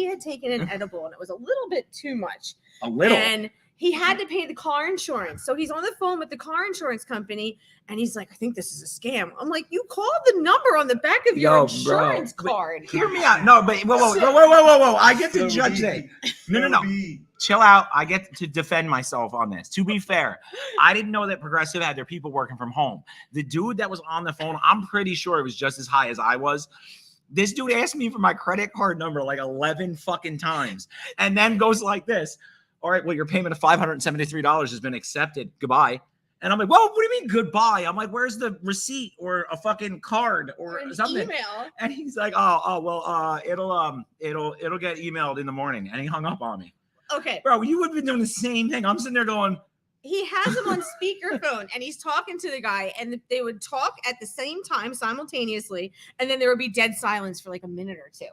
had taken an edible, and it was a little bit too much. a little. And he had to pay the car insurance. So he's on the phone with the car insurance company, and he's like, I think this is a scam. I'm like, you called the number on the back of your Yo, insurance bro. card. Hear me out. No, but whoa. I get to So judge be- that. No. so be. Chill out. I get to defend myself on this. To be fair, I didn't know that Progressive had their people working from home. The dude that was on the phone, I'm pretty sure it was just as high as I was. This dude asked me for my credit card number like 11 fucking times and then goes like this. All right, well, your payment of $573 has been accepted. Goodbye. And I'm like, whoa, what do you mean goodbye? I'm like, where's the receipt or a fucking card or An something? email. And he's like, well, it'll get emailed in the morning. And he hung up on me. Okay. Bro, you would have been doing the same thing. I'm sitting there going, He has him on speakerphone, and he's talking to the guy, and they would talk at the same time simultaneously, and then there would be dead silence for like a minute or two.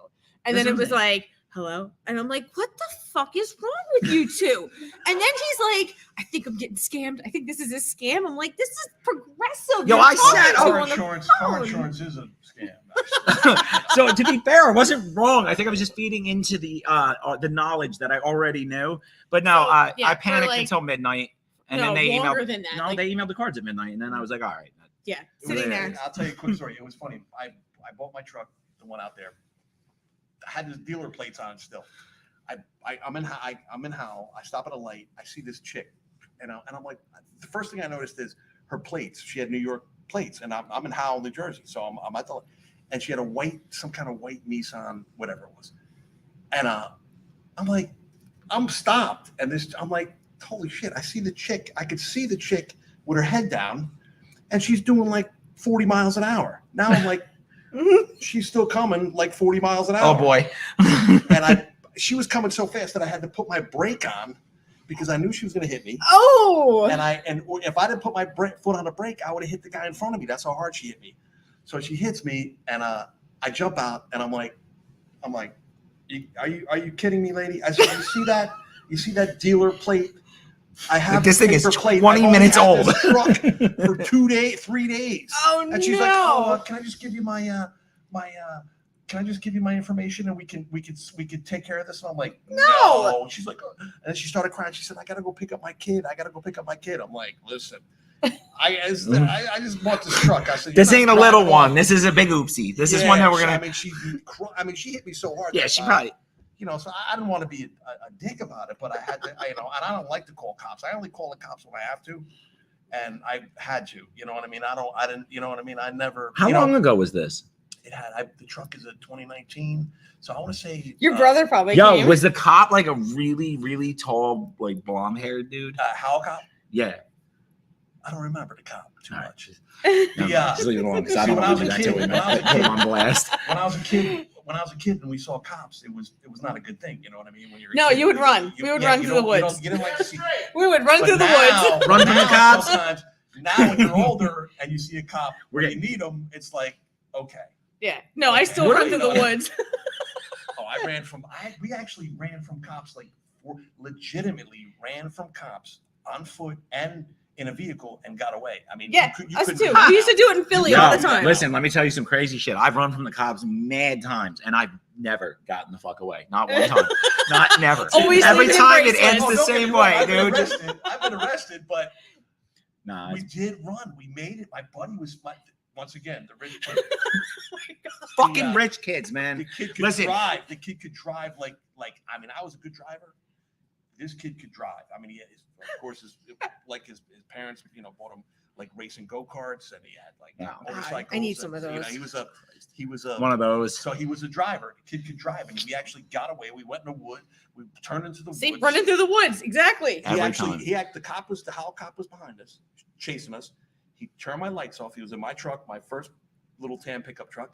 And then it was like, hello? And I'm like, what the fuck is wrong with you two? And then he's like, I think I'm getting scammed. I think this is a scam. I'm like, this is Progressive. Yo, You're I talking said, to Car on the insurance. phone. Car insurance is a scam. so to be fair, I wasn't wrong. I think I was just feeding into the knowledge that I already knew. But no, So, yeah, I for, panicked like- until midnight. And No, then they longer emailed. than that. No, Like, they emailed the cards at midnight, and then I was like, all right. yeah, It was- sitting there. I'll tell you a quick story. It was funny. I bought my truck, the one out there. I had the dealer plates on still. I'm in Howell. I stop at a light. I see this chick, and I'm like, the first thing I noticed is her plates. She had New York plates, and I'm in Howell, New Jersey. So I'm at the, and she had some kind of white Nissan, whatever it was. And I'm like, I'm stopped, and I'm like, holy shit! I see the chick. I could see the chick with her head down, and she's doing like 40 miles an hour. Now I'm like, she's still coming like 40 miles an hour. Oh boy. And she was coming so fast that I had to put my brake on because I knew she was going to hit me. Oh, And if I didn't put my foot on the brake, I would have hit the guy in front of me. That's how hard she hit me. So she hits me, and I jump out, and I'm like, are you kidding me, lady? I said, you see that dealer plate? I have This thing is paper plate. 20 I've only minutes had old. this truck for 3 days. oh And she's no! like, "Oh, can I just give you can I just give you my information and we could take care of this?" And I'm like, No. She's like, oh. And then she started crying. She said, I gotta go pick up my kid. I'm like, listen, I just bought this truck. I said, This "You're ain't not a little dropping one. off." This is a big oopsie. This is one that we're so, gonna. she hit me so hard. Yeah, that she I- probably. So I didn't want to be a dick about it, but I had to, and I don't like to call cops. I only call the cops when I have to, and I had to. You know what I mean? I didn't. You know what I mean? I never. How long ago was this? It had. The truck is a 2019, so I want to say Your brother probably Yo, came. was the cop like a really, really tall, like blonde haired dude? Howell cop. Yeah. I don't remember the cop too All right. much. Yeah. Just leave it alone because I See, don't when I want was to a do that kid- to him. when I was a Put him kid- on blast. When I was a kid and we saw cops, it was not a good thing. You know what I mean? When you're a No, kid, you would run. We would run you through the don't- you woods. don't- You didn't like to see. We would run But through the now- woods. Run from the now cops? Sometimes, now when you're older and you see a cop where We're you need them, it's like, okay. Yeah. No, I still What run do through you the know? woods. Oh, we actually ran from cops, legitimately ran from cops on foot and in a vehicle and got away. I mean, Yeah, you us couldn't- too. We used to do it in Philly all the Yo, time. Listen, let me tell you some crazy shit. I've run from the cops mad times, and I've never gotten the fuck away. Not one time. Not never. Always Every leaving time it bracelets. ends the don't get me same wrong, way, I've been dude. arrested. I've been arrested, but Nah, we did run. We made it. My buddy was once again the rich kid. fucking Yeah. rich kids, man. The kid could Listen. drive. The kid could drive like I mean, I was a good driver. This kid could drive. I mean, of course, his parents, bought him like racing go-karts, and he had like Wow. motorcycles. I need some and, of those. He was a One of those. so he was a driver. The kid could drive, and we actually got away. We went in the wood. We turned into the See, woods. running through the woods. Exactly. Every The time. Howell cop was behind us, chasing us. He turned my lights off. He was in my truck, my first little tan pickup truck,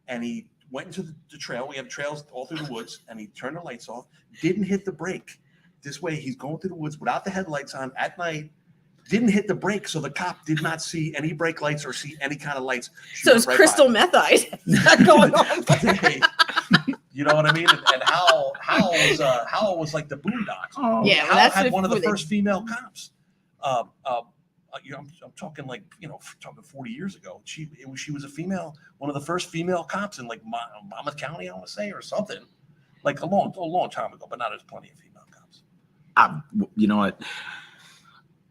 and he went into the trail. We have trails all through the woods, and he turned the lights off, didn't hit the brake. This way, he's going through the woods without the headlights on at night, didn't hit the brake, so the cop did not see any brake lights or see any kind of lights. She So went it's right crystal by. meth eyes going on. Hey, you know what I mean? And Howell was like the boondocks. Oh, Yeah, well, Howell that's had the- one of the who they- first female cops. I'm talking like talking 40 years ago. She was a female, one of the first female cops in like Monmouth County, I want to say, or something, like a long time ago. But now there's plenty of female cops. You know what?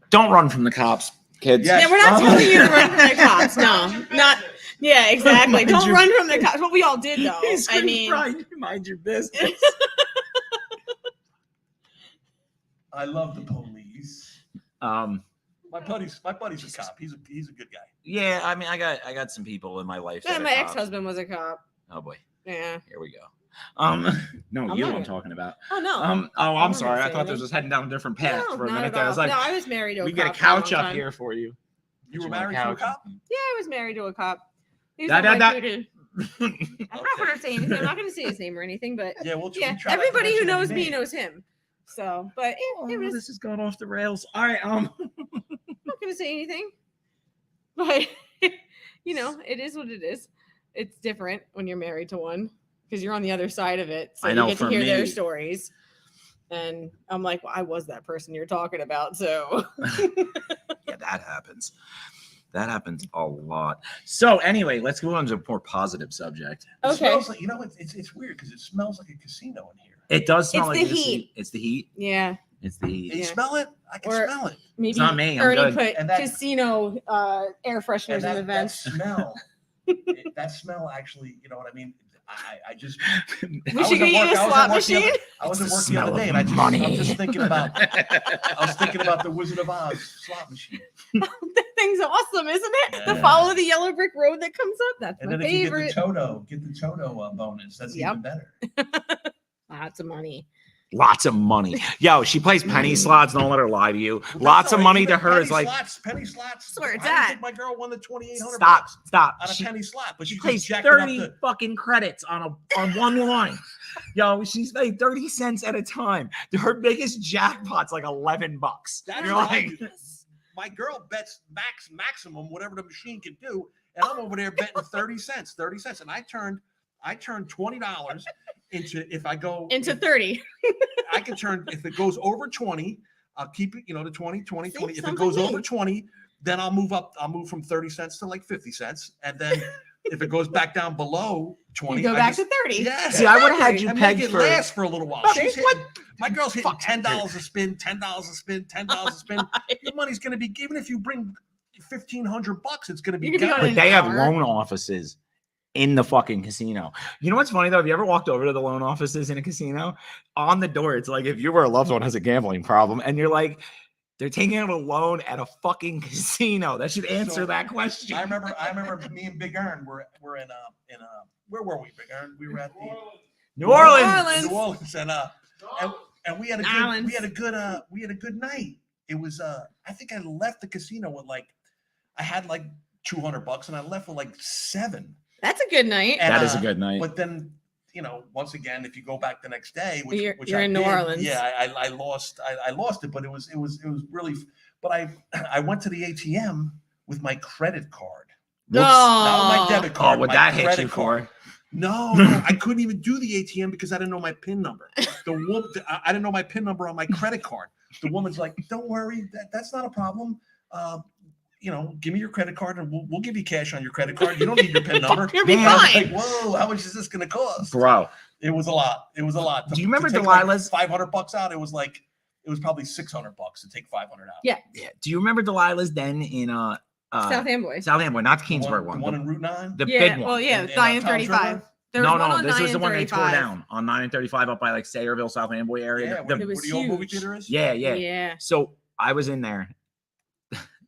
Don't run from the cops, kids. Yeah. Yeah, we're not telling you to run from the cops. No, not. Yeah, exactly. Mind Don't your- run from the cops. What we all did, though. I mean, mind your business. I love the police. My buddy's a cop. He's a good guy. Yeah, I mean, I got some people in my life. yeah, that are my cops. ex-husband was a cop. Oh boy, Yeah. here we go. No, I'm you. not I'm gonna- talking about. Oh no. Oh, I'm I'm not sorry. gonna I say thought this anything. was heading down a different path No, for a not minute at there. I was all. like, no, I was married to a we cop. get a for long couch up time. here for you. You were want a married to a couch? cop? Yeah, I was married to a cop. He was Da, on da, my da. duty. I'm not going to say anything. I'm not going to say his name or anything, but Yeah, we'll yeah, try not to everybody who mention knows any me names. knows him. So, but it was. This has gone off the rails. All right. I'm not going to say anything, but you know, it is what it is. It's different when you're married to one because you're on the other side of it. So I know you get to for hear their me- stories. And I'm like, well, I was that person you're talking about. So Yeah, that happens. That happens a lot. So anyway, let's go on to a more positive subject. It okay. smells like, it's weird because it smells like a casino in here. It does smell It's like the a casino. heat. It's the heat. Yeah. It's the heat. You Yeah. smell it? I can Or- smell it. Maybe not me, I'm Ernie good. put And that- casino air fresheners And in the that vents. smell, that smell actually, you know what I mean? I just, We I should was get at you a work- I was at slot work the other- machine. I was It's at the work the smell other day and of I'm money. just thinking about, I was thinking about the Wizard of Oz slot machine. That thing's awesome, isn't it? Yeah. The follow the yellow brick road that comes up. That's And my then if you favorite. get the Toto bonus, that's Yep. even better. Lots of money. Lots of money. Yo, she plays penny slots. Don't let her lie to you. Well, Lots that's of all money right. to Even her is like, penny slots. That's where it's I didn't at. think my girl won the 2,800 stop, bucks stop. on a She penny slot, but she plays just jacked it up 30 to. fucking credits on one line. Yo, she's paid 30 cents at a time. Her biggest jackpot's like $11. That's You're what I like, do. My girl bets maximum whatever the machine can do, and I'm over there betting 30 cents, and I turned $20 into if I go Into 30. I can turn if it goes over 20, I'll keep it, to 20, 20, See, 20. If it sounds goes like over me. 20, then I'll move from 30 cents to like 50 cents. And then if it goes back down below 20, You go I back just- to 30. Yeah. see, I would have had you and make pegged it for. last for a little while. Okay, She's hitting, my girl's hitting Fuck. $10 a spin, $10 a spin, $10 a spin. Your money's gonna be even if you bring $1,500, it's gonna be You could be gone. on But an they have hour. loan offices in the fucking casino. You know what's funny though? Have you ever walked over to the loan offices in a casino? On the door, it's like if you were a loved one has a gambling problem, and you're like, they're taking out a loan at a fucking casino. That should answer So, that question. I remember me and Big Earn were in a where were we, Big Earn? We were at the New Orleans. Orleans. New Orleans, and we had a good Islands. we had a good night. It was I think I left the casino with like I had like $200 and I left with like $7. That's a good night. And, That is a good night. But then once again, if you go back the next day, which, You're- which you're I in New did, Orleans. yeah, I lost it, but it was really. But I went to the ATM with my credit card, Whoops. not my Oh. debit Oh, card. what my that hit credit you card. for? No, I couldn't even do the ATM because I didn't know my PIN number. I didn't know my PIN number on my credit card. The woman's like, "Don't worry, that's not a problem. Give me your credit card and we'll give you cash on your credit card. You don't need your PIN number." You'll be And I was fine. like, "Whoa, how much is this going to cost?" Bro, It was a lot. It was a lot. Do you remember take Delilah's- like $500 out? It was probably $600 to take 500 out. Yeah. yeah. Do you remember Delilah's Den in South Amboy. South Amboy, not the The Kingsburg one, one, the one in Route 9. the Yeah. big one. Well, yeah. In- in, 9 and Tom's 35. River? There was No, one on this 9 was the and one they tore 35. down on 9 and 35 up by like Sayreville, South Amboy area. Yeah, The- where, the- It was where the old movie huge. theater is. yeah, yeah. Yeah. So I was in there,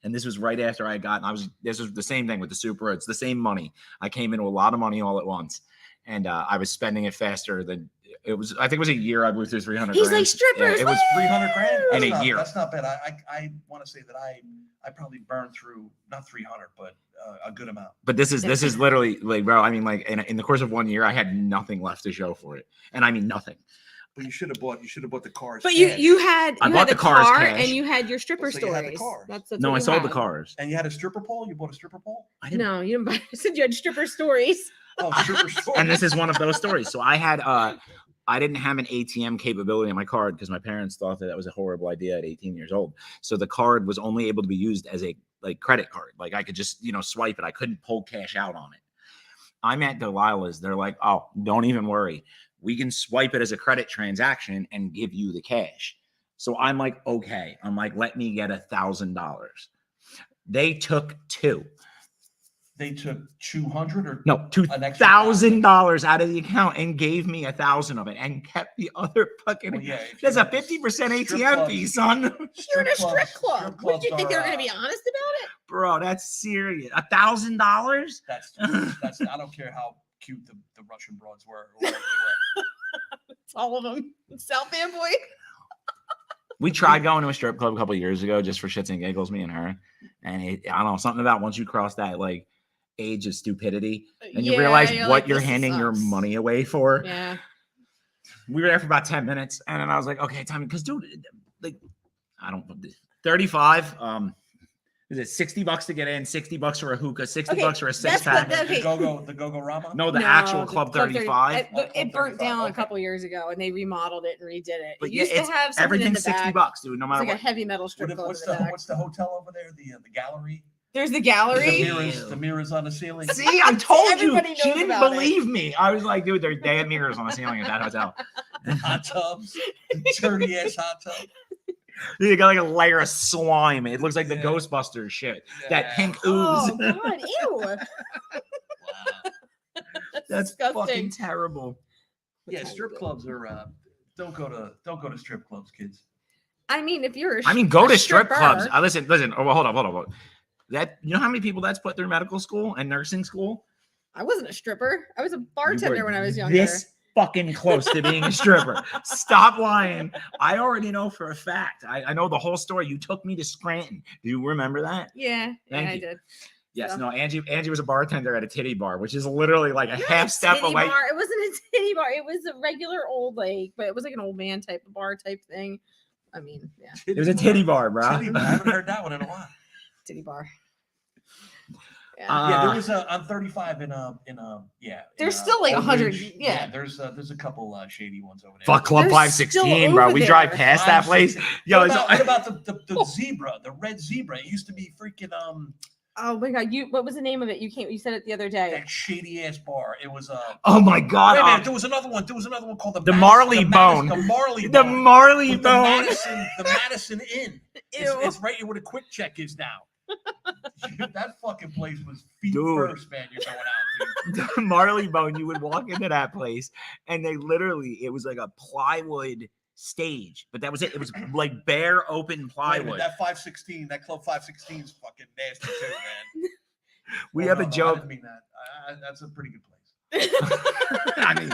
and this was right after I got. This was the same thing with the Super. It's the same money. I came into a lot of money all at once, and I was spending it faster than it was. I think it was a year. I blew through 300. He's grand. like strippers. Yeah, it was 300 grand in That's a not- year. That's not bad. I want to say that I probably burned through not 300, but a good amount. But this is literally like, bro. I mean, like in the course of 1 year, I had nothing left to show for it, and I mean nothing. But you should have bought the cars. But cash. you had I you bought had the the cars car cash. and you had your stripper So you had the stories. cars. That's No, what I you sold the had. cars. And you had a stripper pole. You bought a stripper pole. I didn't. No, you didn't buy. I said you had stripper stories. Oh, stripper store. And this is one of those stories. So I had I didn't have an ATM capability on my card because my parents thought that was a horrible idea at 18 years old. So the card was only able to be used as a credit card. Like I could just swipe it. I couldn't pull cash out on it. I'm at Delilah's. They're like, oh, don't even worry. We can swipe it as a credit transaction and give you the cash. So I'm like, okay. I'm like, let me get $1,000. They took two. They took 200 or No, an extra $2,000 out of the account and gave me 1,000 of it and kept the other fucking. Well, yeah, if There's you're a 50% strip ATM clubs- fee, son. You're in a strip club. strip What did you clubs think they were are, going to be honest about it? Bro, that's serious. $1,000? That's I don't care how cute the Russian broads were. Or whatever they were. It's all of them. South fanboy. We tried going to a strip club a couple of years ago just for shits and giggles, me and her. And I don't know, something about once you cross that age of stupidity and you realize you're what like, you're this handing your sucks. money away for. Yeah. We were there for about 10 minutes and then I was like, okay, time, because dude, I don't 35. Is it $60 to get in, $60 for a hookah, $60 for a six pack? Okay. The Go-Go Rama? No, the actual Club Club 35. It burnt 35, down a okay. couple years ago, and they remodeled it and redid it. But It yeah, used to it's have something in the everything's back. $60, dude. No It's matter like a what. heavy metal strip club What's in the back. the hotel over there? The gallery? There's the The gallery. mirrors on the ceiling. See, I told you. Everybody knows She didn't about it. believe me. I was like, dude, they had mirrors on the ceiling at that hotel. Hot tubs. Dirty ass hot tub. They got like a layer of slime. It looks like the Yeah. Ghostbusters shit. That Yeah. pink ooze. Oh God! Ew. Wow. That's disgusting. fucking terrible. Yeah, strip clubs are don't go to strip clubs, kids. I mean, if you're, Go a to strip stripper- clubs. Listen. Oh, well, hold up. That you know how many people that's put through medical school and nursing school? I wasn't a stripper. I was a You bartender were when I was younger. This fucking close to being a stripper. Stop lying. I already know for a fact. I know the whole story. You took me to Scranton. Do you remember that? Yeah, Thank I you. did. Yes. So- No. Angie was a bartender at a titty bar, which is literally like a Not half step titty away. Bar. It wasn't a titty bar. It was a regular old but it was like an old man type of bar type thing. I mean, yeah, It was a titty bar, bro. Titty bar. I haven't heard that one in a while. titty bar. Yeah. Yeah, there was on 35 There's still like Oak 100. Ridge. Yeah. There's a couple shady ones over there. Fuck Club They're 516, still bro. over We drive there. past that place. Yo, What it's, about the zebra, the red zebra? It used to be freaking Oh my God! What was the name of it? You said it the other day. that shady ass bar. It was oh my wait a god. minute, there was another one. There was another one called The Marley Bone. The Marley The Bone. Marley With the Bone. Madison Inn. Ew. It's right here where the Quick Check is now. That fucking place was feet Dude. first, man. You're going out, dude. The Marley Bone, you would walk into that place and it was like a plywood stage, but that was it. It was like bare open Wait a minute, plywood. that 516, that Club 516 is fucking nasty too, man. We Oh, have no, a no, I joke. didn't mean that. That's a pretty good place. I mean,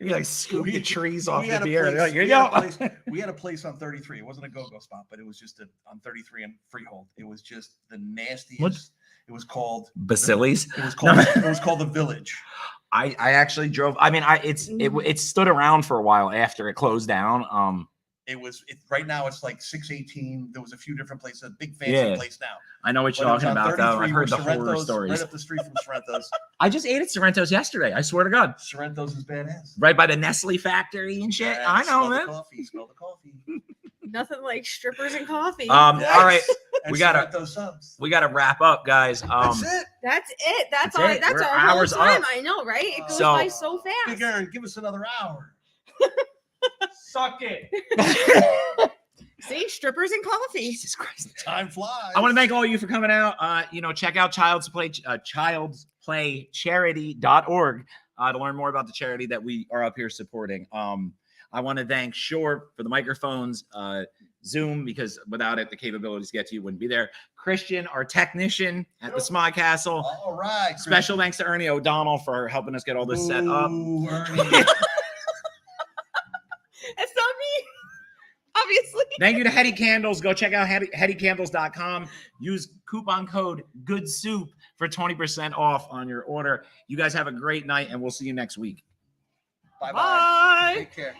you like scoop the trees off we the had a beer. place- Like, here we you had a go. place- We had a place on 33. It wasn't a go-go spot, but it was just on 33 and Freehold. It was just the nastiest. What? It was called Basilis. It was called the Village. I actually drove. I mean, it stood around for a while after it closed down. Right now it's like 618. There was a few different places, a big fancy Yeah. place now. I know what you're But it was talking on about, though. 33 I've heard the where horror Sorrento's, stories. right up the street from Sorrento's. I just ate at Sorrento's yesterday. I swear to God. Sorrento's is badass. Right by the Nestle factory and shit. Yeah, I know, smell man. The coffee, smell the coffee. Nothing like strippers and coffee. All right, And We gotta- Sorrento's subs. we got to wrap up, guys. That's it. That's it. That's That's all. it. That's We're our whole hours time. up. I know, right? It goes So- by so Big fast. Aaron, give us another hour. Suck it. See, strippers and coffee. Jesus Christ. Time flies. I want to thank all of you for coming out. Check out Child's Play Charity.org to learn more about the charity that we are up here supporting. I want to thank Shore for the microphones, Zoom, because without it, the capabilities to get to you wouldn't be there. Christian, our technician at the Smog Castle. All right. Special thanks to Ernie O'Donnell for helping us get all this set up. Ooh, Ernie. It's not me, obviously. Thank you to Hetty Candles. Go check out hettycandles.com. Use coupon code GOODSOUP for 20% off on your order. You guys have a great night, and we'll see you next week. Bye-bye. Bye. Take care.